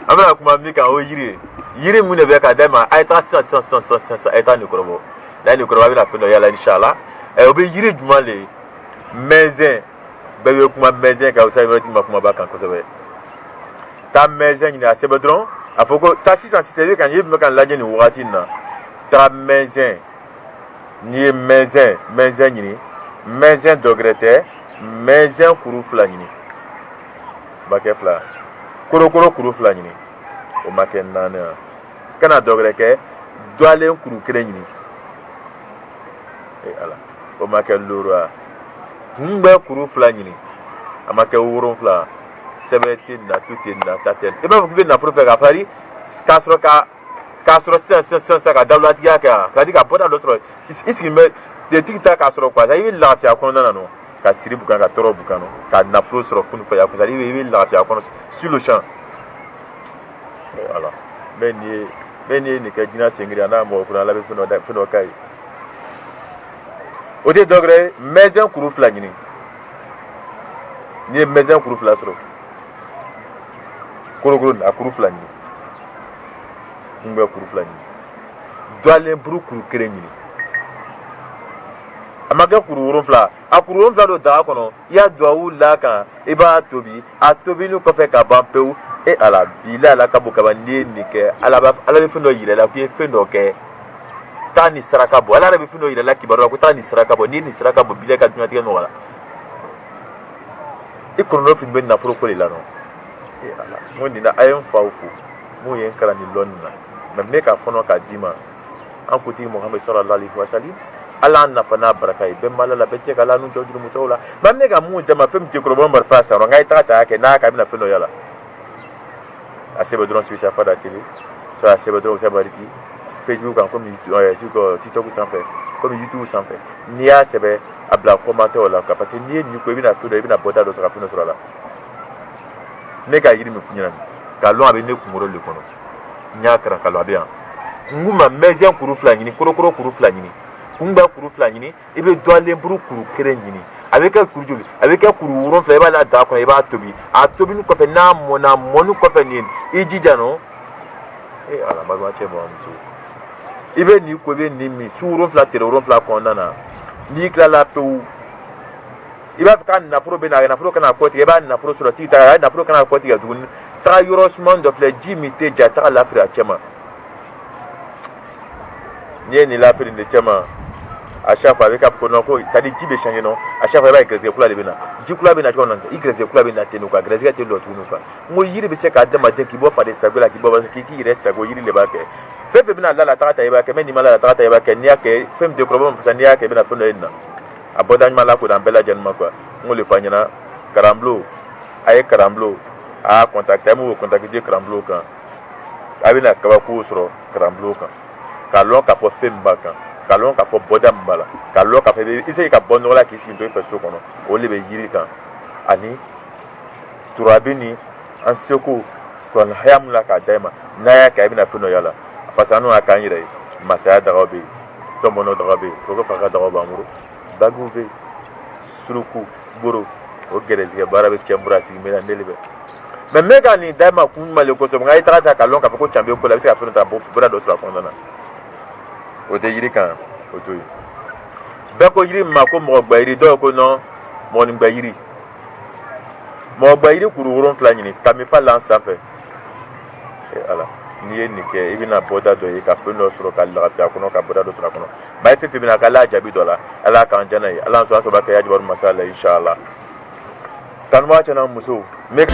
amana kuma mi ka o yiri mu ne be ka dema ay ta sa ay ta ni korobo la ni korobo bi la fino yala inshallah o be yiri juma le mezen be be kuma mezen ka o sa be ma kuma ba kan ko sebe ta mezen ni asebe dron afoko ta 660 kan yibi kan laje ni wati na ta mezen ni mezen ni mezen dogrete mezen kuru fla ni ba ke fla koro kuru fla ni o ma ke nana kana dogre ke doale kuru kre ni e ala o ma ke lura ngbe kuru fla ni ama ke wuro fla 17 na tutin na taten e ba ku be na profe ka pari kasro ka dawlat ya ka ka boda do sro isi me de tikta kasro kwa za yi la ti akon na no ka siri bukan ka toro bukano ka na pro sro kunu fa ya ko za yi la ti akon sur le champ voilà beni ni ka jina sengri ana mo kuna la be fino kai o de dogre mezen kuru fla ni mezen kuru fla sro koro na kuru fla ni ngbe kuru fla ni doale bru kuru kere ni amaka kuru woro fla akuru woro fla do da kono ya doawu la kan iba atobi nu ko fe ka bampeu e ala bila la kabo kaba ni ke ala be fino yire la ku fino ke tani saraka bo ala be fino yire la kibaro ku tani saraka bo ni saraka bo bila ka dunya tige no wala e kono no fi ben na pro ko le la no e ala mo ni na ayen fawfu mo yen kala ni lonna me me ka fono ka dima an ko ti Muhammad sallallahu alaihi wasallam ala na fana baraka be malala be ce kala nu joju mu tawla me me ga mu jama fem ti ko bon bar fa sa ngai ta ke na ka bi na fino yala asebe dron sur sa fada télé sur asebe dron sa bariki Facebook en comme TikTok sans fait comme YouTube sans fait nia sebe abla commenter la ka parce que ni ko bi na fino bi na boda do tra fino sur la mega yiri mi funyana ka lo abe ne kumoro le kono nya kra ka lo abe an nguma mezen kuru fla nyini koro kuru fla nyini kumba kuru fla nyini ibe doale buru kuru kere nyini avec kuru joli avec kuru wuro fla ba la da ko e ba tobi nu ko fe na monu ko fe ni ijija no e ala ba che bo amso ibe ni ko be ni mi su wuro fla tere wuro fla ko nana ni kla la to iba ka na furo be na furo kana ko ti ba na furo sura ti ta na furo kana ko ti ga dun ta yorosman de fle jimite jata la fira chema ni la fira de chema a chaque fois avec ko no ko ça dit jibe changer non a chaque fois ba greze kula de bina ji kula bina ko non i greze kula bina te no ka greze te lo tunu ka mo yiri be se ka de ma de ki bo fa de sagola ki bo ba ki reste sago yiri le ba ke fefe bina la ta ta ba ke men ni mala ta ta ba ke ni ake fem de problème fa ni ake bina fono ina abodan mala ko dan bela janma quoi mo le fanyana karamblo ay karamblo a contacter mo contacter karamblo kan abina ka ba ko soro karamblo kan ka lo ka po fem ba kan kalon ka fo bodam bala kalon ka fe ise ka bonno la ki sin to fe so kono o le be yiri kan ani turabini an seko kon hayam la ka daima na ya ka bina funo yala fasanu akan yire masaya darobe to mono darobe to ko fa ka darobe amuru bagube suruku boro o gerezige barabe chembura sigmela ndelebe me mega ni daima kun male ko so ngai trata kalon ka ko chambe ko la bisa funo ta bo bora do so akon na o de yiri kan o to yi be ko yiri ma ko mo gba yiri do ko no mo ni gba yiri kuru woro fla nyini kami fa lan safe e ala ni ye ni ke ibina boda do yi ka fe no soro ka la ta ko no ka boda do soro ko no ba fe bina ka la jabi do la ala kan jana yi ala so ba ka ya jibar masala inshallah kan wa chana muso me